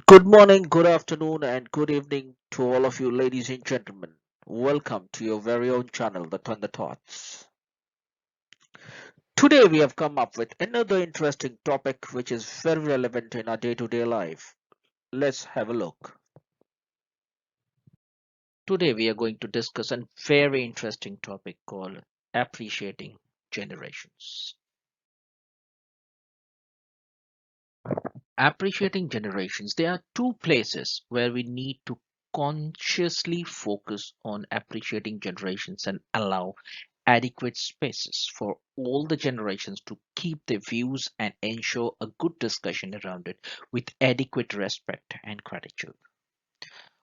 Good morning, good afternoon, and good evening to all of you, ladies and gentlemen. Welcome to your very own channel, The Thunder Thoughts. Today, we have come up with another interesting topic which is very relevant in our day to day life. Let's have a look. Today, we are going to discuss a very interesting topic called appreciating generations. Appreciating generations, there are two places where we need to consciously focus on appreciating generations and allow adequate spaces for all the generations to keep their views and ensure a good discussion around it with adequate respect and gratitude.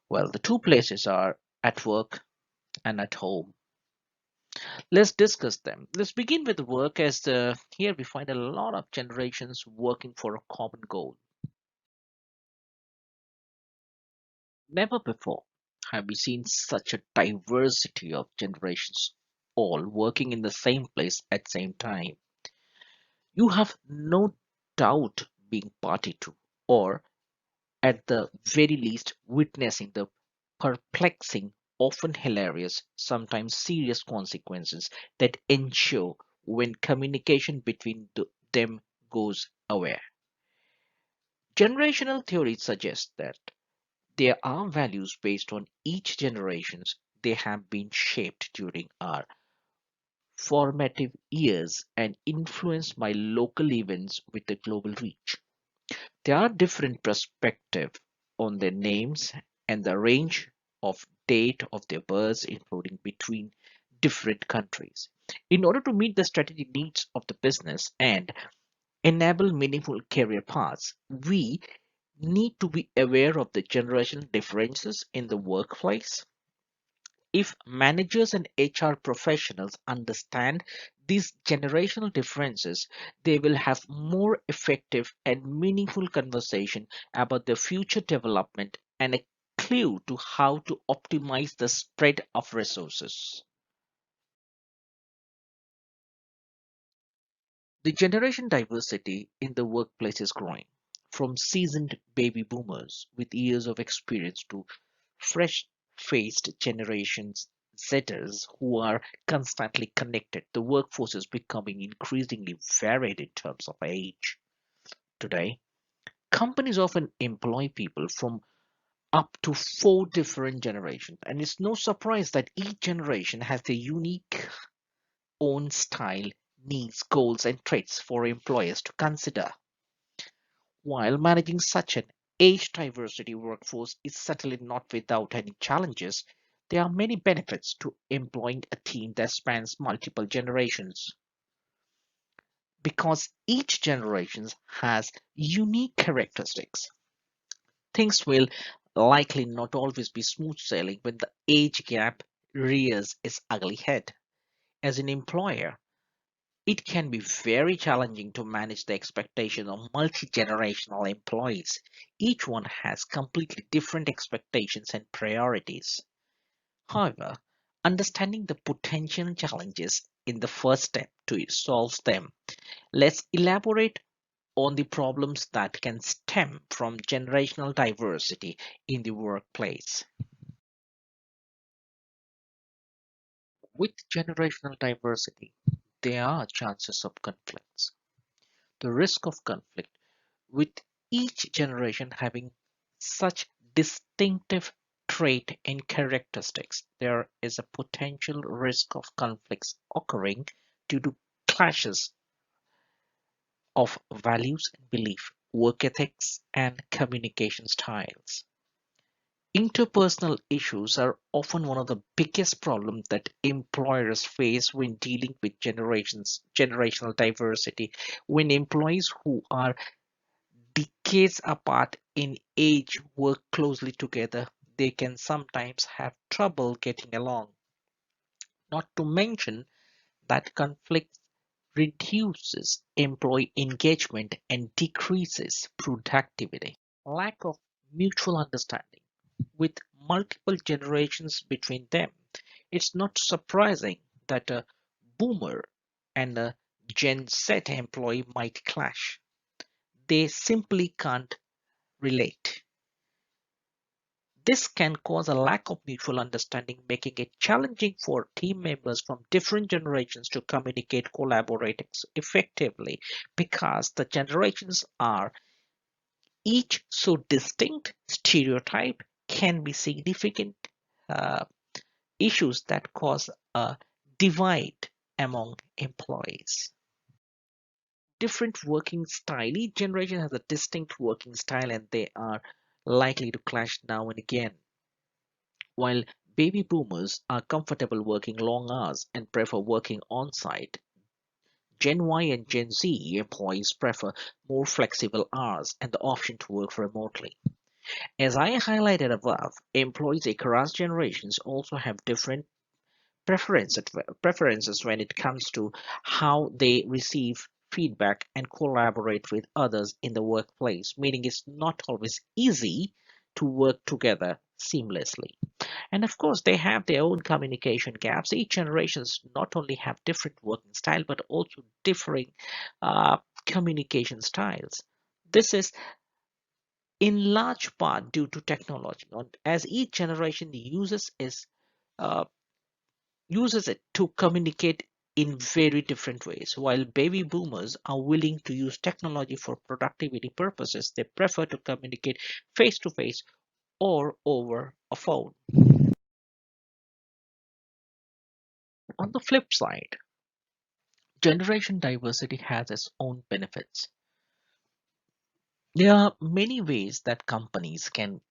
Well, the two places are at work and at home. Let's discuss them. Let's begin with work, as here we find a lot of generations working for a common goal. Never before have we seen such a diversity of generations all working in the same place at the same time. You have no doubt being party to, or at the very least witnessing the perplexing, often hilarious, sometimes serious consequences that ensue when communication between them goes away. Generational theory suggests that there are values based on each generations they have been shaped during our formative years and influenced by local events with a global reach. There are different perspectives on their names and the range of date of their births, including between different countries. In order to meet the strategic needs of the business and enable meaningful career paths, we need to be aware of the generational differences in the workplace. If managers and HR professionals understand these generational differences, they will have more effective and meaningful conversation about their future development and a clue to how to optimize the spread of resources. The generation diversity in the workplace is growing, from seasoned baby boomers with years of experience to fresh-faced generations Zers who are constantly connected. The workforce is becoming increasingly varied in terms of age. Today, companies often employ people from up to four different generations, and it's no surprise that each generation has their unique own style, needs, goals, and traits for employers to consider. While managing such an age diversity workforce is certainly not without any challenges, there are many benefits to employing a team that spans multiple generations. Because each generation has unique characteristics, things will likely not always be smooth sailing when the age gap rears its ugly head. As an employer, it can be very challenging to manage the expectations of multi-generational employees. Each one has completely different expectations and priorities. However, understanding the potential challenges in the first step to solve them. Let's elaborate on the problems that can stem from generational diversity in the workplace. With generational diversity, there are chances of conflicts. The risk of conflict with each generation having such distinctive trait and characteristics, there is a potential risk of conflicts occurring due to clashes of values and belief, work ethics, and communication styles. Interpersonal issues are often one of the biggest problems that employers face when dealing with generational diversity. When employees who are decades apart in age work closely together, they can sometimes have trouble getting along. Not to mention that conflict reduces employee engagement and decreases productivity. Lack of mutual understanding with multiple generations between them. It's not surprising that a boomer and a Gen Z employee might clash. They simply can't relate. This can cause a lack of mutual understanding, making it challenging for team members from different generations to communicate, collaborate effectively because the generations are each so distinct. Stereotype can be significant uh, issues that cause a divide among employees. Different working style. Each generation has a distinct working style and they are likely to clash now and again. While baby boomers are comfortable working long hours and prefer working on site, Gen Y and Gen Z employees prefer more flexible hours and the option to work remotely. As I highlighted above, employees across generations also have different preferences, preferences when it comes to how they receive feedback and collaborate with others in the workplace, meaning it's not always easy to work together seamlessly. And of course, they have their own communication gaps. Each generations not only have different working style, but also differing uh, communication styles. This is in large part due to technology. As each generation uh, uses it to communicate in very different ways. While baby boomers are willing to use technology for productivity purposes, they prefer to communicate face to face or over a phone. On the flip side, generation diversity has its own benefits. There are many ways that companies can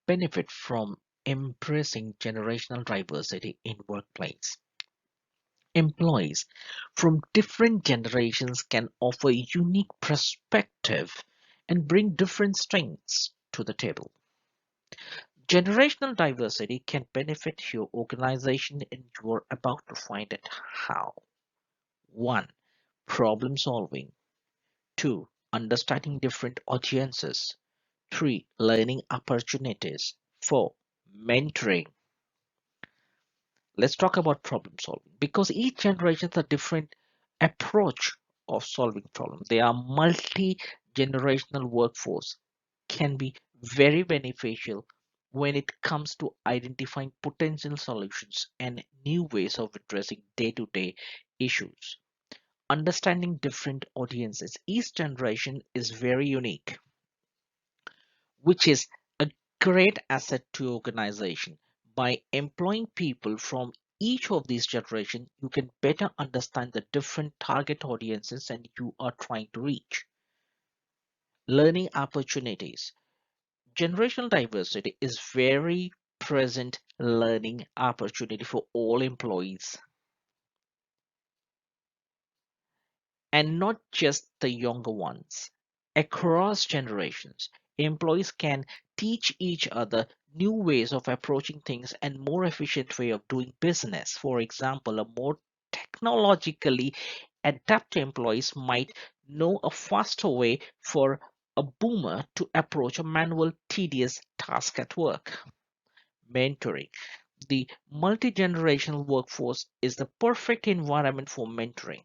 benefit from embracing generational diversity in workplace. Employees from different generations can offer unique perspective and bring different strengths to the table. Generational diversity can benefit your organization and you're about to find it how. 1. Problem solving. 2. Understanding different audiences. 3. Learning opportunities. 4. Mentoring. Let's talk about problem solving because each generation has a different approach of solving problems. They are multi-generational workforce can be very beneficial when it comes to identifying potential solutions and new ways of addressing day-to-day issues. Understanding different audiences. Each generation is very unique, which is a great asset to organization. By employing people from each of these generations, you can better understand the different target audiences and you are trying to reach. Learning opportunities. Generational diversity is very present learning opportunity for all employees and not just the younger ones. Across generations, employees can teach each other new ways of approaching things and more efficient way of doing business. For example, a more technologically adept employees might know a faster way for a boomer to approach a manual, tedious task at work. Mentoring. The multi-generational workforce is the perfect environment for mentoring.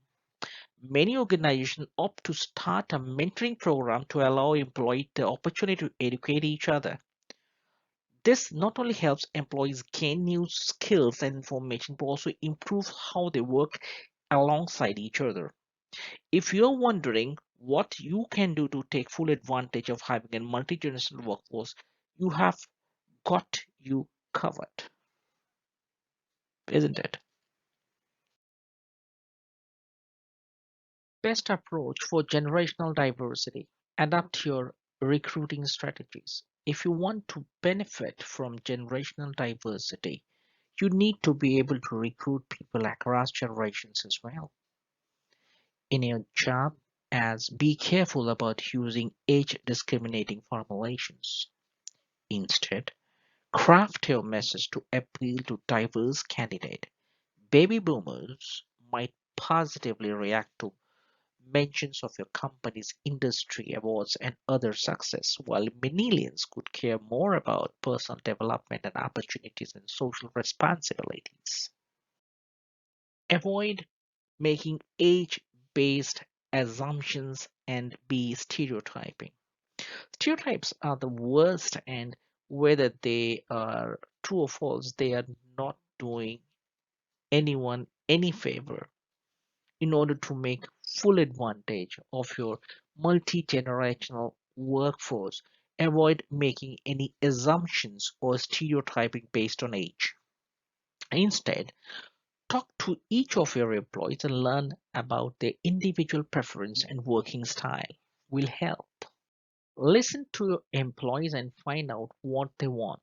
Many organizations opt to start a mentoring program to allow employees the opportunity to educate each other. This not only helps employees gain new skills and information, but also improves how they work alongside each other. If you're wondering what you can do to take full advantage of having a multi-generational workforce, you have got you covered, isn't it? Best approach for generational diversity. Adapt your recruiting strategies. If you want to benefit from generational diversity, you need to be able to recruit people across generations as well. In your job, as be careful about using age discriminating formulations. Instead, craft your message to appeal to diverse candidates. Baby boomers might positively react to mentions of your company's industry awards and other success, while millennials could care more about personal development and opportunities and social responsibilities. Avoid making age-based assumptions and be stereotyping. Stereotypes are the worst and whether they are true or false, they are not doing anyone any favor in order to make full advantage of your multi-generational workforce. Avoid making any assumptions or stereotyping based on age. Instead, talk to each of your employees and learn about their individual preference and working style will help. Listen to your employees and find out what they want.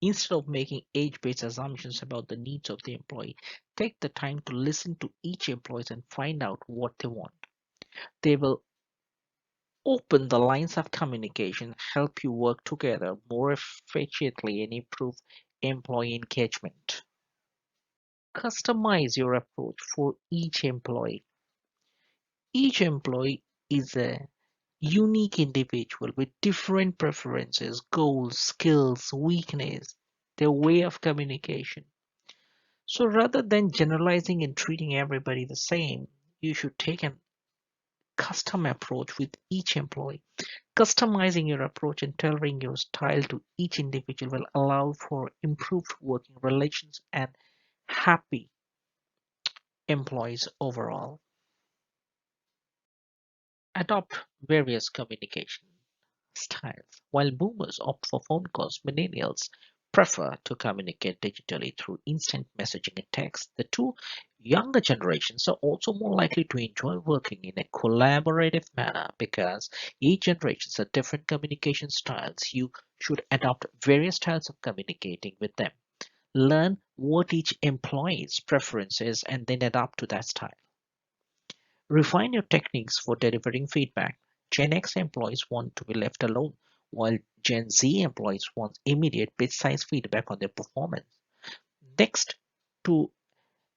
Instead of making age-based assumptions about the needs of the employee, take the time to listen to each employee and find out what they want. They will open the lines of communication, help you work together more efficiently, and improve employee engagement. Customize your approach for each employee. Each employee is a unique individual with different preferences, goals, skills, weakness, their way of communication. So rather than generalizing and treating everybody the same, you should take a custom approach with each employee. Customizing your approach and tailoring your style to each individual will allow for improved working relations and happy employees overall. Adopt various communication styles. While boomers opt for phone calls, millennials prefer to communicate digitally through instant messaging and text. The two younger generations are also more likely to enjoy working in a collaborative manner because each generation has different communication styles. You should adopt various styles of communicating with them. Learn what each employee's preference is and then adapt to that style. Refine your techniques for delivering feedback. Gen X employees want to be left alone, while Gen Z employees want immediate bit-sized feedback on their performance. Next, to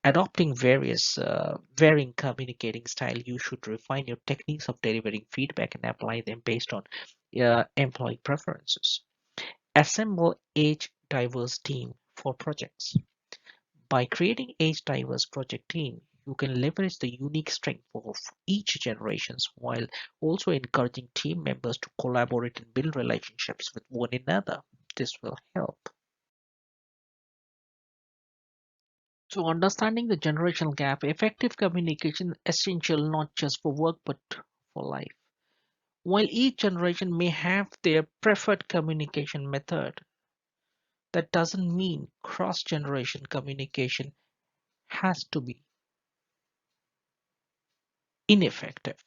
adopting varying communicating style, you should refine your techniques of delivering feedback and apply them based on employee preferences. Assemble age-diverse team for projects. By creating age-diverse project team, you can leverage the unique strength of each generations while also encouraging team members to collaborate and build relationships with one another. This will help. So understanding the generational gap, effective communication is essential not just for work but for life. While each generation may have their preferred communication method, that doesn't mean cross-generation communication has to be ineffective.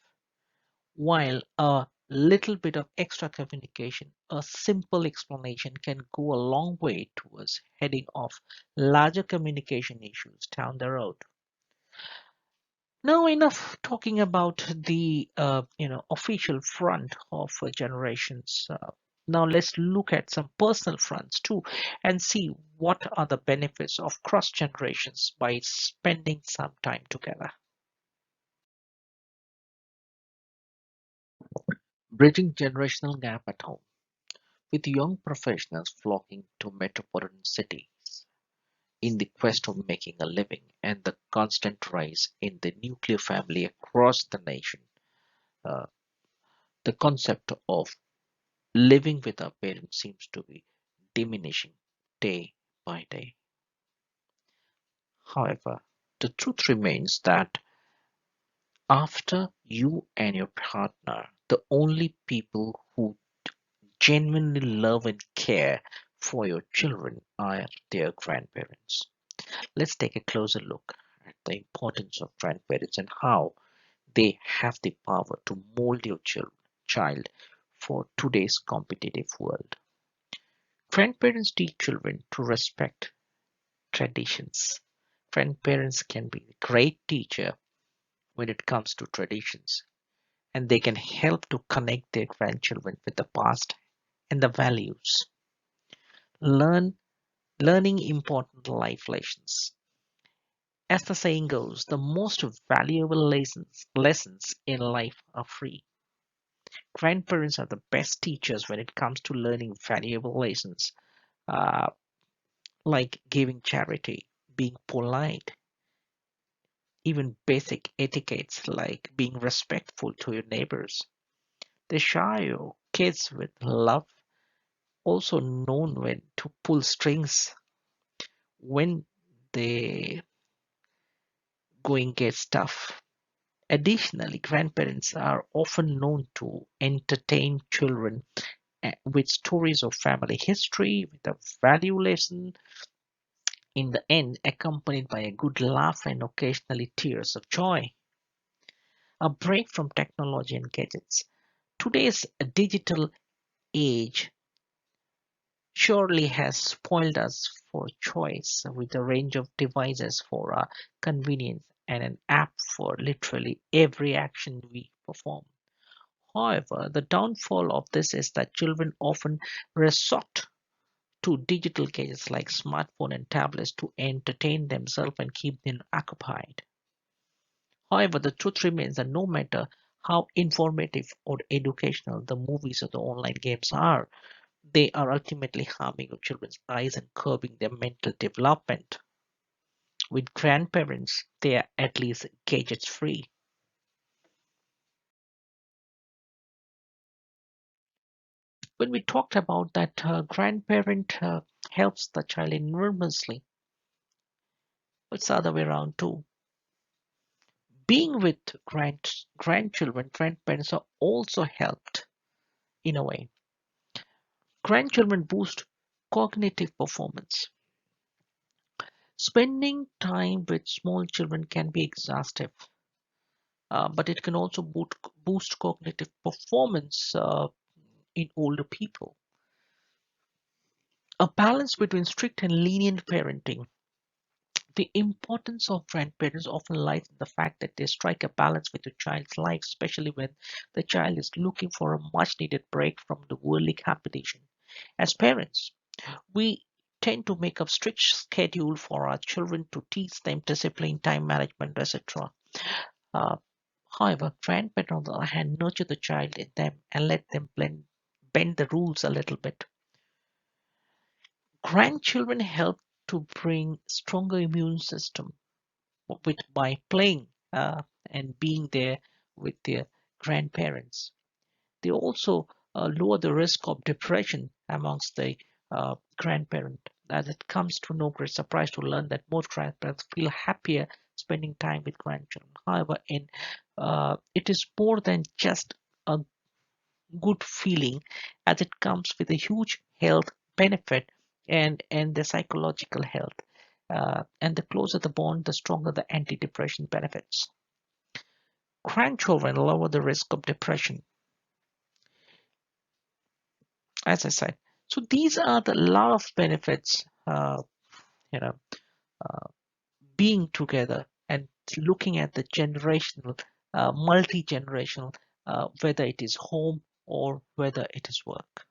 While a little bit of extra communication, a simple explanation can go a long way towards heading off larger communication issues down the road. Now, enough talking about the official front of generations. Now let's look at some personal fronts too, and see what are the benefits of cross generations by spending some time together. Bridging generational gap at home. With young professionals flocking to metropolitan cities in the quest of making a living and the constant rise in the nuclear family across the nation, uh, the concept of living with our parents seems to be diminishing day by day. However, the truth remains that after you and your partner, the only people who genuinely love and care for your children are their grandparents. Let's take a closer look at the importance of grandparents and how they have the power to mold your child for today's competitive world. Grandparents teach children to respect traditions. Grandparents can be a great teacher when it comes to traditions, and they can help to connect their grandchildren with the past and the values. Learn learning important life lessons. As the saying goes, the most valuable lessons in life are free. Grandparents are the best teachers when it comes to learning valuable lessons, uh, like giving charity, being polite, even basic etiquettes like being respectful to your neighbors. They shower your kids with love also known when to pull strings when the going gets tough. Additionally, grandparents are often known to entertain children with stories of family history, with a value lesson, in the end, accompanied by a good laugh and occasionally tears of joy. A break from technology and gadgets. Today's digital age surely has spoiled us for choice with a range of devices for our convenience and an app for literally every action we perform. However, the downfall of this is that children often resort to digital gadgets like smartphone and tablets to entertain themselves and keep them occupied. However, the truth remains that no matter how informative or educational the movies or the online games are, they are ultimately harming your children's eyes and curbing their mental development. With grandparents, they are at least gadgets free. When we talked about that grandparent helps the child enormously, it's the other way around too. Being with grandchildren, grandparents are also helped in a way. Grandchildren boost cognitive performance. Spending time with small children can be exhaustive, but it can also boost cognitive performance in older people. A balance between strict and lenient parenting. The importance of grandparents often lies in the fact that they strike a balance with the child's life, especially when the child is looking for a much needed break from the worldly competition. As parents, we tend to make a strict schedule for our children to teach them discipline, time management, etc. Uh, However, grandparents, on the other hand, nurture the child in them and let them bend the rules a little bit. Grandchildren help to bring stronger immune system with by playing and being there with their grandparents. They also lower the risk of depression amongst the grandparent. As it comes to no great surprise to learn that most grandparents feel happier spending time with grandchildren. However, it is more than just a good feeling, as it comes with a huge health benefit and the psychological health. And the closer the bond, the stronger the anti-depression benefits. Grandchildren lower the risk of depression, as I said. So these are the lot of benefits, you know, uh, being together and looking at the generational, multi-generational, whether it is home or whether it is work.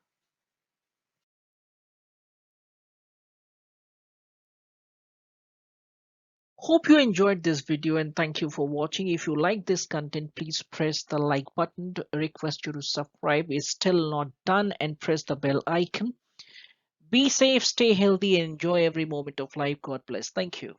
Hope you enjoyed this video and thank you for watching. If you like this content, please press the like button. To request you to subscribe is still not done and press the bell icon. Be safe, stay healthy, and enjoy every moment of life. God bless. Thank you.